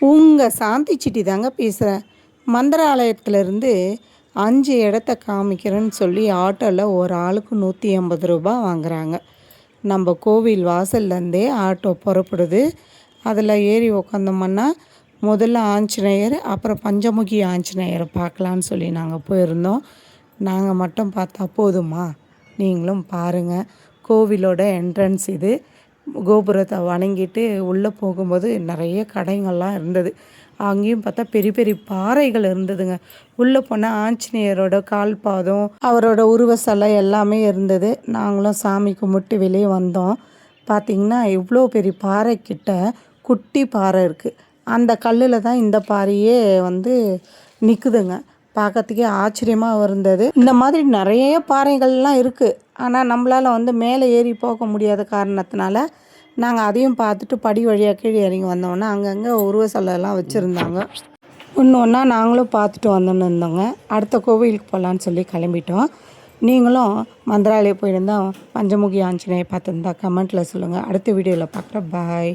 உங்கள் சாந்தி சிட்டி தாங்க பேசுகிறேன். மந்திராலயத்துலேருந்து 5 இடத்த காமிக்கிறேன்னு சொல்லி ஆட்டோவில் ஒரு ஆளுக்கு 180 ரூபா வாங்குகிறாங்க. நம்ம கோவில் வாசல்லேருந்தே ஆட்டோ புறப்படுது. அதில் ஏறி உக்காந்தோம்னா முதல்ல ஆஞ்சநேயர், அப்புறம் பஞ்சமுகி ஆஞ்சநேயரை பார்க்கலான்னு சொல்லி நாங்கள் போயிருந்தோம். நாங்கள் மட்டும் பார்த்தா போதுமா? நீங்களும் பாருங்கள். கோவிலோட என்ட்ரன்ஸ் இது. கோபுரத்தை வணங்கிட்டு உள்ளே போகும்போது நிறைய கடைங்கள்லாம் இருந்தது. அங்கேயும் பார்த்தா பெரிய பெரிய பாறைகள் இருந்ததுங்க. உள்ளே போனால் ஆஞ்சநேயரோட கால் பாதம், அவரோட உருவ சிலை எல்லாமே இருந்தது. நாங்களும் சாமி கும்பிட்டு வெளியே வந்தோம். பார்த்திங்கன்னா இவ்வளோ பெரிய பாறைக்கிட்ட குட்டி பாறை இருக்குது. அந்த கல்லில் தான் இந்த பாறையே நிற்குதுங்க. பார்க்கறதுக்கே ஆச்சரியமாக இருந்தது. இந்த மாதிரி நிறைய பாறைகள்லாம் இருக்குது. ஆனால் நம்மளால் மேலே ஏறி போக முடியாத காரணத்தினால நாங்கள் அதையும் பார்த்துட்டு படி வழியாக கீழே இறங்கி வந்தோன்னா அங்கங்கே உருவ சிலைலாம் வச்சுருந்தாங்க. ஒன்று ஒன்றா நாங்களும் பார்த்துட்டு வந்துன்னு இருந்தோங்க. அடுத்த கோவிலுக்கு போகலான்னு சொல்லி கிளம்பிட்டோம். நீங்களும் மந்திராலயம் போயிருந்தால் பஞ்சமுகி ஆஞ்சநேயர் பார்த்துருந்தா கமெண்ட்டில் சொல்லுங்கள். அடுத்த வீடியோவில் பார்க்குறேன். பாய்.